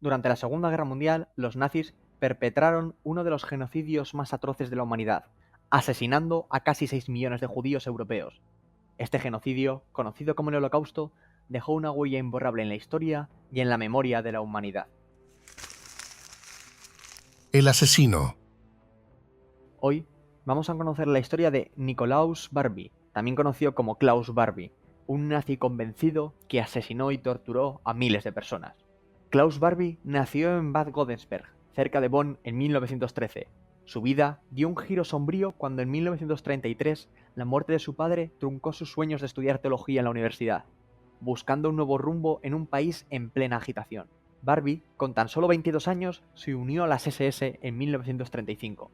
Durante la Segunda Guerra Mundial, los nazis perpetraron uno de los genocidios más atroces de la humanidad, asesinando a casi 6 millones de judíos europeos. Este genocidio, conocido como el Holocausto, dejó una huella imborrable en la historia y en la memoria de la humanidad. El asesino. Hoy vamos a conocer la historia de Nikolaus Barbie, también conocido como Klaus Barbie, un nazi convencido que asesinó y torturó a miles de personas. Klaus Barbie nació en Bad Godesberg, cerca de Bonn, en 1913. Su vida dio un giro sombrío cuando en 1933 la muerte de su padre truncó sus sueños de estudiar teología en la universidad, buscando un nuevo rumbo en un país en plena agitación. Barbie, con tan solo 22 años, se unió a las SS en 1935.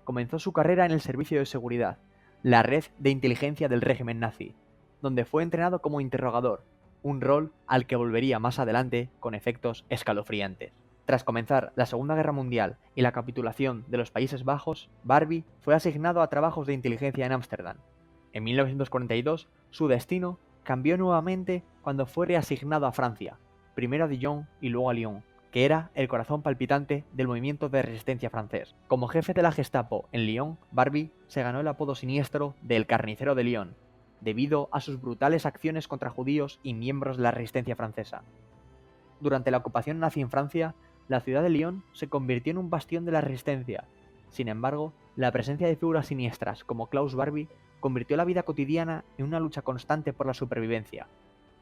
Comenzó su carrera en el Servicio de Seguridad, la red de inteligencia del régimen nazi, donde fue entrenado como interrogador, un rol al que volvería más adelante con efectos escalofriantes. Tras comenzar la Segunda Guerra Mundial y la capitulación de los Países Bajos, Barbie fue asignado a trabajos de inteligencia en Ámsterdam. En 1942, su destino cambió nuevamente cuando fue reasignado a Francia, primero a Dijon y luego a Lyon, que era el corazón palpitante del movimiento de resistencia francés. Como jefe de la Gestapo en Lyon, Barbie se ganó el apodo siniestro de El Carnicero de Lyon, debido a sus brutales acciones contra judíos y miembros de la resistencia francesa. Durante la ocupación nazi en Francia, la ciudad de Lyon se convirtió en un bastión de la resistencia. Sin embargo, la presencia de figuras siniestras como Klaus Barbie convirtió la vida cotidiana en una lucha constante por la supervivencia.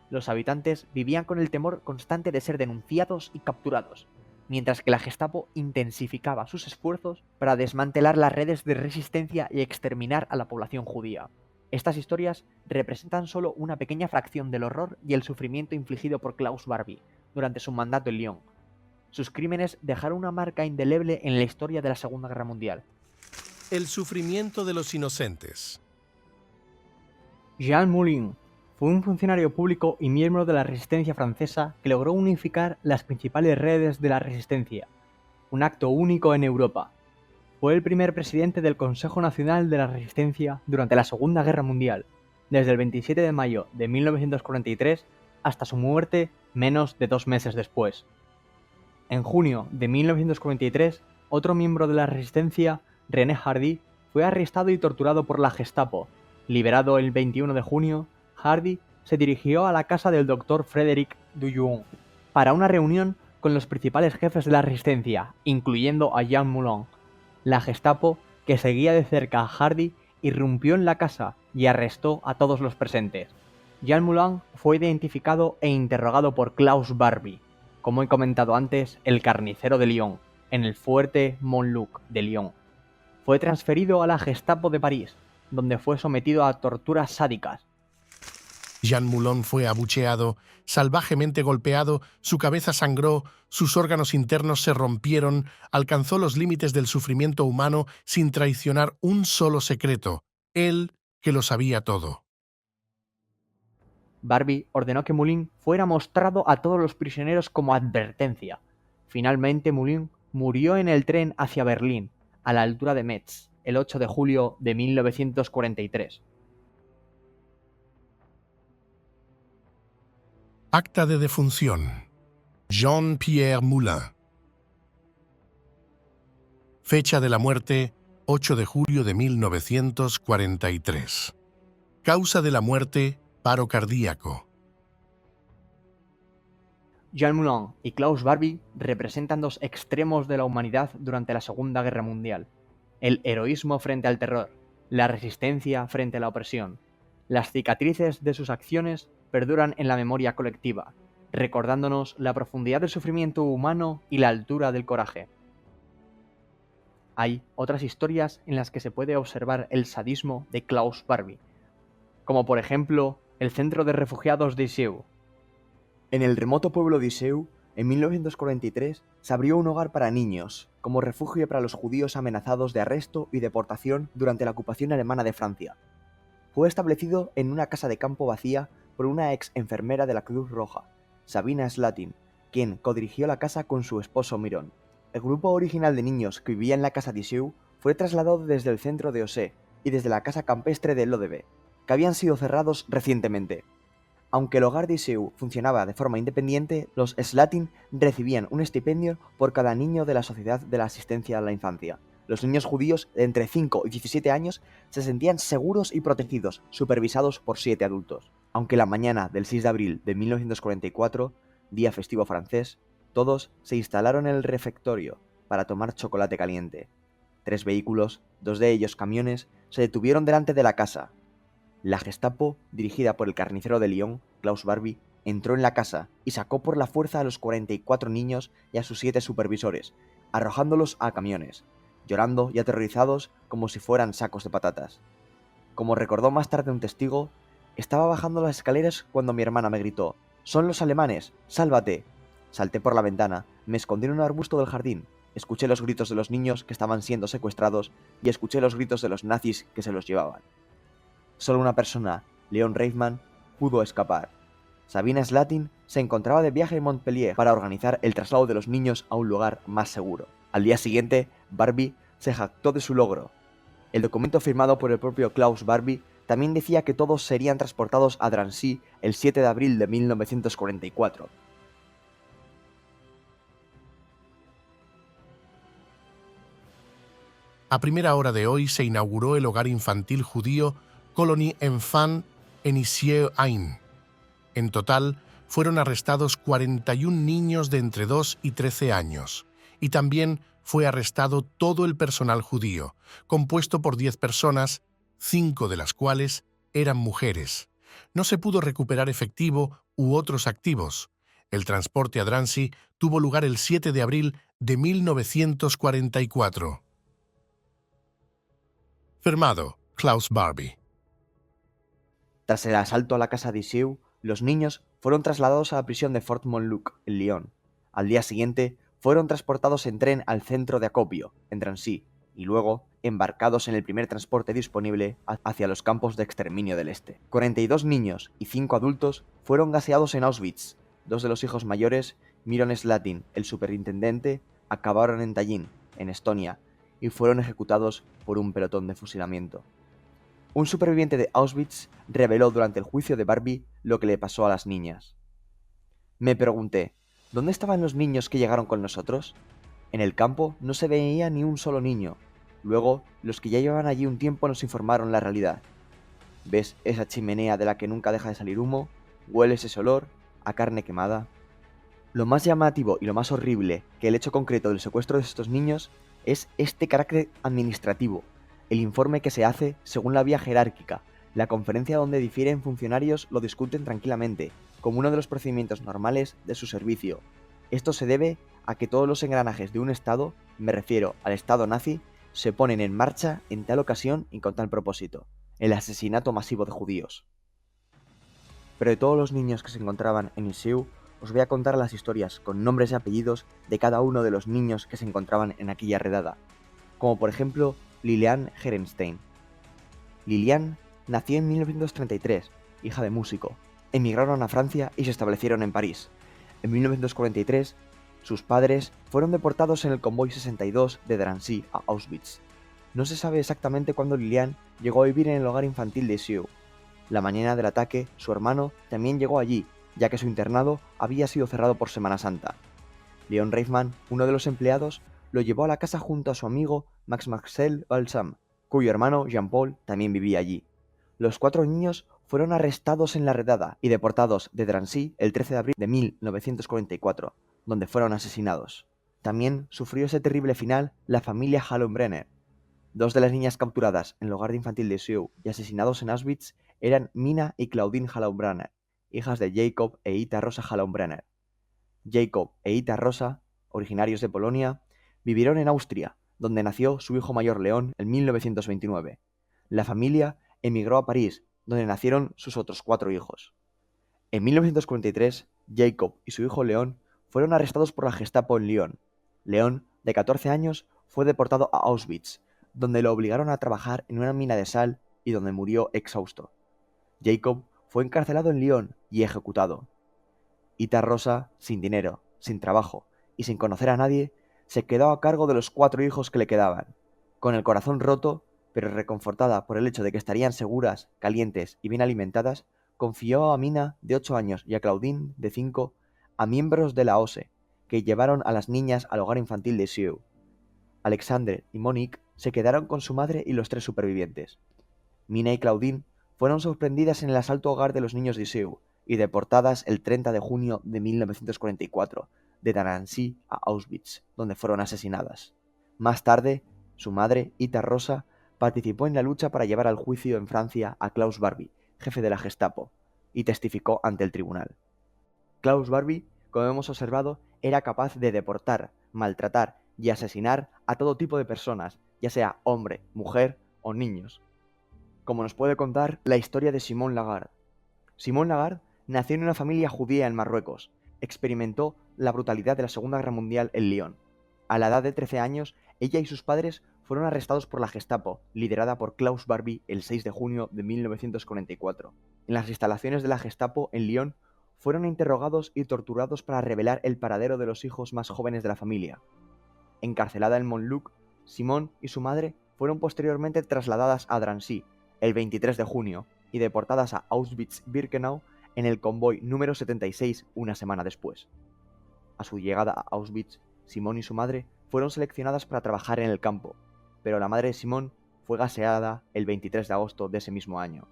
Los habitantes vivían con el temor constante de ser denunciados y capturados, mientras que la Gestapo intensificaba sus esfuerzos para desmantelar las redes de resistencia y exterminar a la población judía. Estas historias representan solo una pequeña fracción del horror y el sufrimiento infligido por Klaus Barbie durante su mandato en Lyon. Sus crímenes dejaron una marca indeleble en la historia de la Segunda Guerra Mundial. El sufrimiento de los inocentes. Jean Moulin fue un funcionario público y miembro de la resistencia francesa que logró unificar las principales redes de la resistencia, un acto único en Europa. Fue el primer presidente del Consejo Nacional de la Resistencia durante la Segunda Guerra Mundial, desde el 27 de mayo de 1943 hasta su muerte menos de 2 meses después. En junio de 1943, otro miembro de la resistencia, René Hardy, fue arrestado y torturado por la Gestapo. Liberado el 21 de junio, Hardy se dirigió a la casa del Dr. Frédéric Dujou para una reunión con los principales jefes de la resistencia, incluyendo a Jean Moulin. La Gestapo, que seguía de cerca a Hardy, irrumpió en la casa y arrestó a todos los presentes. Jean Moulin fue identificado e interrogado por Klaus Barbie, como he comentado antes, el Carnicero de Lyon, en el fuerte Montluc de Lyon. Fue transferido a la Gestapo de París, donde fue sometido a torturas sádicas. Jean Moulin fue abucheado, salvajemente golpeado, su cabeza sangró, sus órganos internos se rompieron, alcanzó los límites del sufrimiento humano sin traicionar un solo secreto, él que lo sabía todo. Barbie ordenó que Moulin fuera mostrado a todos los prisioneros como advertencia. Finalmente Moulin murió en el tren hacia Berlín, a la altura de Metz, el 8 de julio de 1943. Acta de defunción. Jean-Pierre Moulin. Fecha de la muerte, 8 de julio de 1943. Causa de la muerte, paro cardíaco. Jean Moulin y Klaus Barbie representan dos extremos de la humanidad durante la Segunda Guerra Mundial: el heroísmo frente al terror, la resistencia frente a la opresión. Las cicatrices de sus acciones perduran en la memoria colectiva, recordándonos la profundidad del sufrimiento humano y la altura del coraje. Hay otras historias en las que se puede observar el sadismo de Klaus Barbie, como por ejemplo el centro de refugiados de Iseu. En el remoto pueblo de Iseu, en 1943, se abrió un hogar para niños, como refugio para los judíos amenazados de arresto y deportación durante la ocupación alemana de Francia. Fue establecido en una casa de campo vacía por una ex enfermera de la Cruz Roja, Sabina Slatin, quien codirigió la casa con su esposo Miron. El grupo original de niños que vivía en la casa de Iseu fue trasladado desde el centro de Osé y desde la casa campestre de Lodeve, que habían sido cerrados recientemente. Aunque el hogar de Iseu funcionaba de forma independiente, los Slatin recibían un estipendio por cada niño de la Sociedad de la Asistencia a la Infancia. Los niños judíos de entre 5 y 17 años se sentían seguros y protegidos, supervisados por 7 adultos. Aunque la mañana del 6 de abril de 1944, día festivo francés, todos se instalaron en el refectorio para tomar chocolate caliente. 3 vehículos, 2 de ellos camiones, se detuvieron delante de la casa. La Gestapo, dirigida por el carnicero de Lyon, Klaus Barbie, entró en la casa y sacó por la fuerza a los 44 niños y a sus 7 supervisores, arrojándolos a camiones, llorando y aterrorizados como si fueran sacos de patatas. Como recordó más tarde un testigo, estaba bajando las escaleras cuando mi hermana me gritó: «¡Son los alemanes! ¡Sálvate!». Salté por la ventana, me escondí en un arbusto del jardín, escuché los gritos de los niños que estaban siendo secuestrados y escuché los gritos de los nazis que se los llevaban. Solo una persona, Leon Reifman, pudo escapar. Sabina Slatin se encontraba de viaje en Montpellier para organizar el traslado de los niños a un lugar más seguro. Al día siguiente, Barbie se jactó de su logro. El documento firmado por el propio Klaus Barbie también decía que todos serían transportados a Drancy el 7 de abril de 1944. A primera hora de hoy se inauguró el hogar infantil judío Colony Enfant en Issy-Ain. En total, fueron arrestados 41 niños de entre 2 y 13 años, y también fue arrestado todo el personal judío, compuesto por 10 personas, 5 de las cuales eran mujeres. No se pudo recuperar efectivo u otros activos. El transporte a Drancy tuvo lugar el 7 de abril de 1944. Firmado, Klaus Barbie. Tras el asalto a la casa de Iseu, los niños fueron trasladados a la prisión de Fort Montluc, en Lyon. Al día siguiente, fueron transportados en tren al centro de acopio, en Drancy, y luego embarcados en el primer transporte disponible hacia los campos de exterminio del este. 42 niños y 5 adultos fueron gaseados en Auschwitz. 2 de los hijos mayores, Miron Slatin, el superintendente, acabaron en Tallinn, en Estonia, y fueron ejecutados por un pelotón de fusilamiento. Un superviviente de Auschwitz reveló durante el juicio de Barbie lo que le pasó a las niñas. Me pregunté, ¿dónde estaban los niños que llegaron con nosotros? En el campo no se veía ni un solo niño. Luego, los que ya llevaban allí un tiempo nos informaron la realidad. ¿Ves esa chimenea de la que nunca deja de salir humo? ¿Hueles ese olor a carne quemada? Lo más llamativo y lo más horrible que el hecho concreto del secuestro de estos niños es este carácter administrativo. El informe que se hace según la vía jerárquica, la conferencia donde difieren funcionarios lo discuten tranquilamente, como uno de los procedimientos normales de su servicio. Esto se debe a que todos los engranajes de un Estado, me refiero al Estado nazi, se ponen en marcha en tal ocasión y con tal propósito: el asesinato masivo de judíos. Pero de todos los niños que se encontraban en Iseu, os voy a contar las historias con nombres y apellidos de cada uno de los niños que se encontraban en aquella redada, como por ejemplo Liliane Gerenstein. Liliane nació en 1933, hija de músico. Emigraron a Francia y se establecieron en París. En 1943, sus padres fueron deportados en el convoy 62 de Drancy a Auschwitz. No se sabe exactamente cuándo Liliane llegó a vivir en el hogar infantil de Iseu. La mañana del ataque, su hermano también llegó allí, ya que su internado había sido cerrado por Semana Santa. Leon Reifman, uno de los empleados, lo llevó a la casa junto a su amigo Max-Marcel Balsam, cuyo hermano Jean-Paul también vivía allí. Los 4 niños fueron arrestados en la redada y deportados de Drancy el 13 de abril de 1944, donde fueron asesinados. También sufrió ese terrible final la familia Hallonbrenner. 2 de las niñas capturadas en el hogar infantil de Iseu y asesinados en Auschwitz eran Mina y Claudine Hallonbrenner, hijas de Jacob e Ita Rosa Hallonbrenner. Jacob e Ita Rosa, originarios de Polonia, vivieron en Austria, donde nació su hijo mayor León en 1929. La familia emigró a París, donde nacieron sus otros 4 hijos. En 1943, Jacob y su hijo León fueron arrestados por la Gestapo en Lyon. León, de 14 años, fue deportado a Auschwitz, donde lo obligaron a trabajar en una mina de sal y donde murió exhausto. Jacob fue encarcelado en Lyon y ejecutado. Ita Rosa, sin dinero, sin trabajo y sin conocer a nadie, se quedó a cargo de los 4 hijos que le quedaban. Con el corazón roto, pero reconfortada por el hecho de que estarían seguras, calientes y bien alimentadas, confió a Mina, de 8 años, y a Claudine, de 5, a miembros de la OSE, que llevaron a las niñas al hogar infantil de Sioux. Alexandre y Monique se quedaron con su madre y los 3 supervivientes. Mina y Claudine fueron sorprendidas en el asalto hogar de los niños de Sioux y deportadas el 30 de junio de 1944 de Drancy a Auschwitz, donde fueron asesinadas. Más tarde, su madre, Ita Rosa, participó en la lucha para llevar al juicio en Francia a Klaus Barbie, jefe de la Gestapo, y testificó ante el tribunal. Klaus Barbie, como hemos observado, era capaz de deportar, maltratar y asesinar a todo tipo de personas, ya sea hombre, mujer o niños. Como nos puede contar la historia de Simone Lagarde. Simone Lagarde nació en una familia judía en Marruecos. Experimentó la brutalidad de la Segunda Guerra Mundial en Lyon. A la edad de 13 años, ella y sus padres fueron arrestados por la Gestapo, liderada por Klaus Barbie, el 6 de junio de 1944. En las instalaciones de la Gestapo en Lyon, fueron interrogados y torturados para revelar el paradero de los hijos más jóvenes de la familia. Encarcelada en Montluc, Simone y su madre fueron posteriormente trasladadas a Drancy el 23 de junio y deportadas a Auschwitz-Birkenau en el convoy número 76 una semana después. A su llegada a Auschwitz, Simone y su madre fueron seleccionadas para trabajar en el campo, pero la madre de Simone fue gaseada el 23 de agosto de ese mismo año.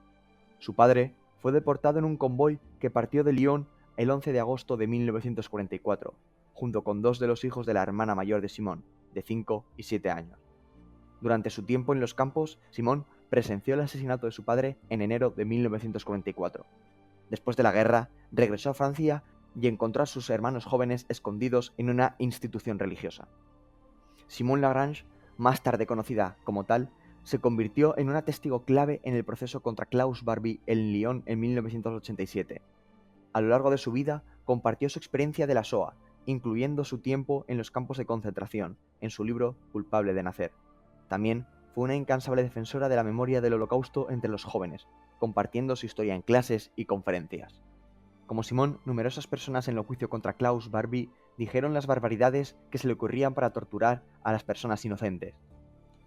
Su padre fue deportado en un convoy que partió de Lyon el 11 de agosto de 1944, junto con 2 de los hijos de la hermana mayor de Simone, de 5 y 7 años. Durante su tiempo en los campos, Simone presenció el asesinato de su padre en enero de 1944. Después de la guerra, regresó a Francia y encontró a sus hermanos jóvenes escondidos en una institución religiosa. Simone Lagrange, más tarde conocida como tal, se convirtió en una testigo clave en el proceso contra Klaus Barbie en Lyon en 1987. A lo largo de su vida, compartió su experiencia de la Shoah, incluyendo su tiempo en los campos de concentración, en su libro Culpable de nacer. También fue una incansable defensora de la memoria del Holocausto entre los jóvenes, compartiendo su historia en clases y conferencias. Como Simone, numerosas personas en el juicio contra Klaus Barbie dijeron las barbaridades que se le ocurrían para torturar a las personas inocentes.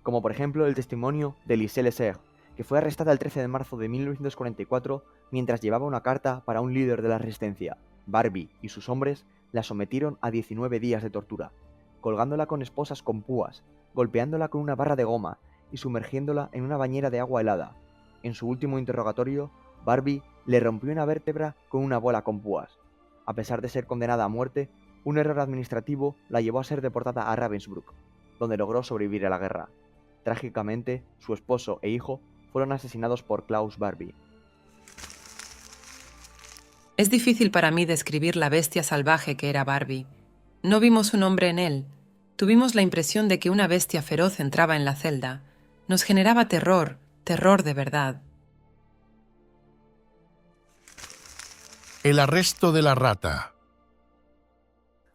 Como por ejemplo el testimonio de Lise Lesser, que fue arrestada el 13 de marzo de 1944 mientras llevaba una carta para un líder de la resistencia. Barbie y sus hombres la sometieron a 19 días de tortura, colgándola con esposas con púas, golpeándola con una barra de goma y sumergiéndola en una bañera de agua helada. En su último interrogatorio, Barbie le rompió una vértebra con una bola con púas. A pesar de ser condenada a muerte, un error administrativo la llevó a ser deportada a Ravensbrück, donde logró sobrevivir a la guerra. Trágicamente, su esposo e hijo fueron asesinados por Klaus Barbie. Es difícil para mí describir la bestia salvaje que era Barbie. No vimos un hombre en él. Tuvimos la impresión de que una bestia feroz entraba en la celda. Nos generaba terror, terror de verdad. El arresto de la rata.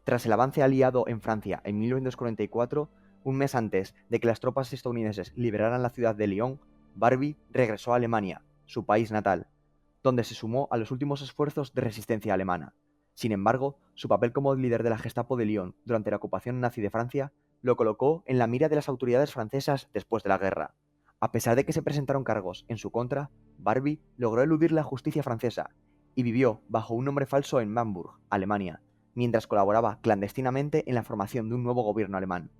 Tras el avance aliado en Francia en 1944, un mes antes de que las tropas estadounidenses liberaran la ciudad de Lyon, Barbie regresó a Alemania, su país natal, donde se sumó a los últimos esfuerzos de resistencia alemana. Sin embargo, su papel como líder de la Gestapo de Lyon durante la ocupación nazi de Francia lo colocó en la mira de las autoridades francesas después de la guerra. A pesar de que se presentaron cargos en su contra, Barbie logró eludir la justicia francesa y vivió bajo un nombre falso en Bamberg, Alemania, mientras colaboraba clandestinamente en la formación de un nuevo gobierno alemán.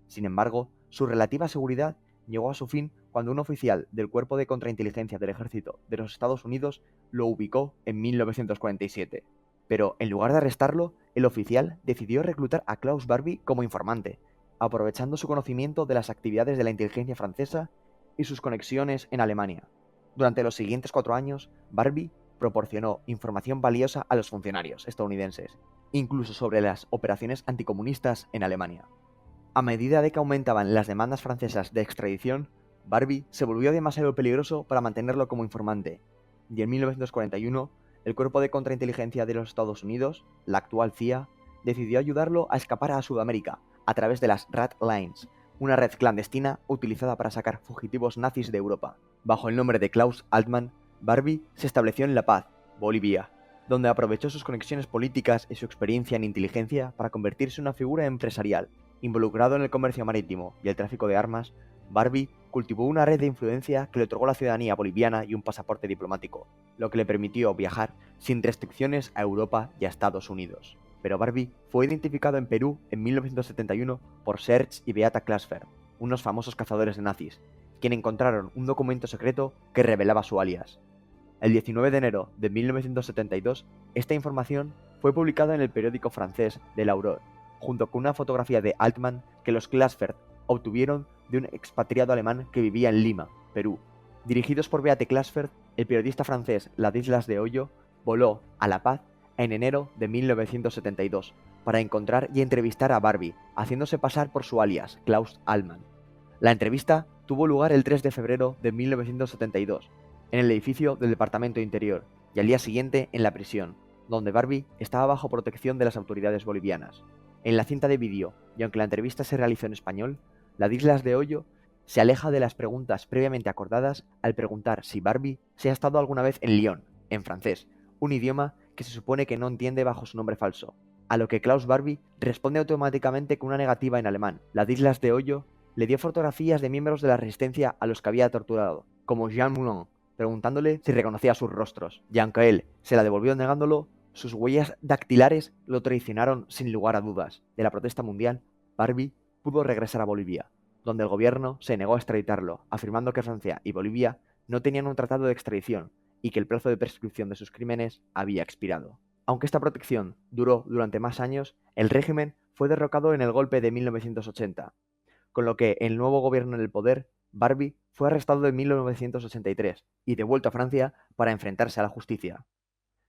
Sin embargo, su relativa seguridad llegó a su fin cuando un oficial del Cuerpo de Contrainteligencia del Ejército de los Estados Unidos lo ubicó en 1947. Pero, en lugar de arrestarlo, el oficial decidió reclutar a Klaus Barbie como informante, aprovechando su conocimiento de las actividades de la inteligencia francesa y sus conexiones en Alemania. Durante los siguientes 4 años, Barbie proporcionó información valiosa a los funcionarios estadounidenses, incluso sobre las operaciones anticomunistas en Alemania. A medida de que aumentaban las demandas francesas de extradición, Barbie se volvió demasiado peligroso para mantenerlo como informante, y en 1941, el Cuerpo de Contrainteligencia de los Estados Unidos, la actual CIA, decidió ayudarlo a escapar a Sudamérica a través de las Rat Lines, una red clandestina utilizada para sacar fugitivos nazis de Europa. Bajo el nombre de Klaus Altmann, Barbie se estableció en La Paz, Bolivia, donde aprovechó sus conexiones políticas y su experiencia en inteligencia para convertirse en una figura empresarial. Involucrado en el comercio marítimo y el tráfico de armas, Barbie cultivó una red de influencia que le otorgó la ciudadanía boliviana y un pasaporte diplomático, lo que le permitió viajar sin restricciones a Europa y a Estados Unidos. Pero Barbie fue identificado en Perú en 1971 por Serge y Beata Klasfer, unos famosos cazadores de nazis, quienes encontraron un documento secreto que revelaba su alias. El 19 de enero de 1972, esta información fue publicada en el periódico francés de l'Aurore, junto con una fotografía de Altman que los Klasfer obtuvieron de un expatriado alemán que vivía en Lima, Perú. Dirigidos por Beate Klasfer, el periodista francés Ladislas de Hoyo voló a La Paz en enero de 1972 para encontrar y entrevistar a Barbie, haciéndose pasar por su alias, Klaus Allman. La entrevista tuvo lugar el 3 de febrero de 1972, en el edificio del Departamento Interior, y al día siguiente en la prisión, donde Barbie estaba bajo protección de las autoridades bolivianas. En la cinta de vídeo, y aunque la entrevista se realizó en español, Ladislas de Hoyo se aleja de las preguntas previamente acordadas al preguntar si Barbie se ha estado alguna vez en Lyon, en francés, un idioma que se supone que no entiende bajo su nombre falso, a lo que Klaus Barbie responde automáticamente con una negativa en alemán. Ladislas de Hoyo le dio fotografías de miembros de la resistencia a los que había torturado, como Jean Moulin, preguntándole si reconocía sus rostros, y aunque él se la devolvió negándolo, sus huellas dactilares lo traicionaron sin lugar a dudas. De la protesta mundial, Barbie pudo regresar a Bolivia, donde el gobierno se negó a extraditarlo, afirmando que Francia y Bolivia no tenían un tratado de extradición y que el plazo de prescripción de sus crímenes había expirado. Aunque esta protección duró durante más años, el régimen fue derrocado en el golpe de 1980, con lo que el nuevo gobierno en el poder, Barbie fue arrestado en 1983 y devuelto a Francia para enfrentarse a la justicia.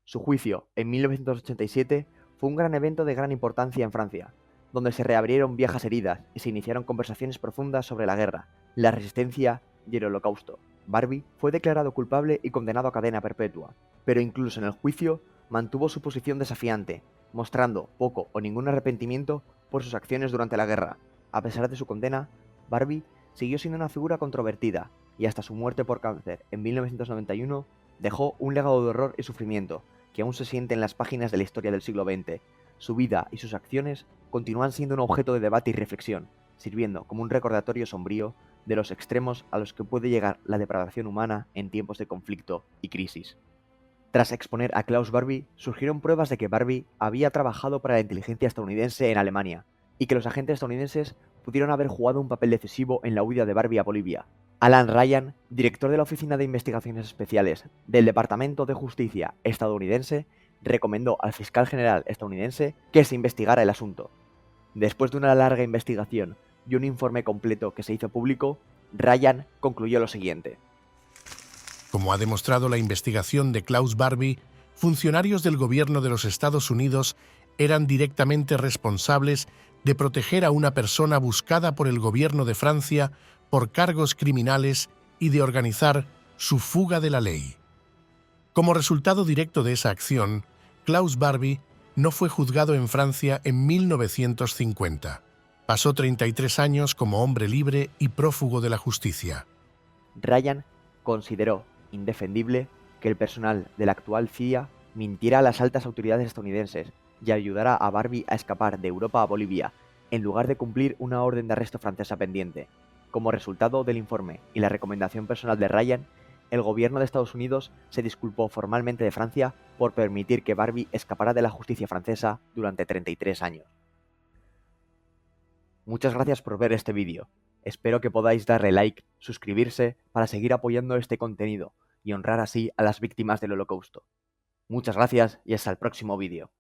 Su juicio, en 1987, fue un gran evento de gran importancia en Francia, donde se reabrieron viejas heridas y se iniciaron conversaciones profundas sobre la guerra, la resistencia y el holocausto. Barbie fue declarado culpable y condenado a cadena perpetua, pero incluso en el juicio mantuvo su posición desafiante, mostrando poco o ningún arrepentimiento por sus acciones durante la guerra. A pesar de su condena, Barbie siguió siendo una figura controvertida y hasta su muerte por cáncer en 1991 dejó un legado de horror y sufrimiento que aún se siente en las páginas de la historia del siglo XX. Su vida y sus acciones continúan siendo un objeto de debate y reflexión, sirviendo como un recordatorio sombrío de los extremos a los que puede llegar la depravación humana en tiempos de conflicto y crisis. Tras exponer a Klaus Barbie, surgieron pruebas de que Barbie había trabajado para la inteligencia estadounidense en Alemania, y que los agentes estadounidenses pudieron haber jugado un papel decisivo en la huida de Barbie a Bolivia. Alan Ryan, director de la Oficina de Investigaciones Especiales del Departamento de Justicia estadounidense, recomendó al fiscal general estadounidense que se investigara el asunto. Después de una larga investigación y un informe completo que se hizo público, Ryan concluyó lo siguiente. Como ha demostrado la investigación de Klaus Barbie, funcionarios del gobierno de los Estados Unidos eran directamente responsables de proteger a una persona buscada por el gobierno de Francia por cargos criminales y de organizar su fuga de la ley. Como resultado directo de esa acción, Klaus Barbie no fue juzgado en Francia en 1950. Pasó 33 años como hombre libre y prófugo de la justicia. Ryan consideró indefendible que el personal de la actual CIA mintiera a las altas autoridades estadounidenses y ayudara a Barbie a escapar de Europa a Bolivia, en lugar de cumplir una orden de arresto francesa pendiente. Como resultado del informe y la recomendación personal de Ryan, el gobierno de Estados Unidos se disculpó formalmente de Francia por permitir que Barbie escapara de la justicia francesa durante 33 años. Muchas gracias por ver este vídeo. Espero que podáis darle like, suscribirse para seguir apoyando este contenido y honrar así a las víctimas del Holocausto. Muchas gracias y hasta el próximo vídeo.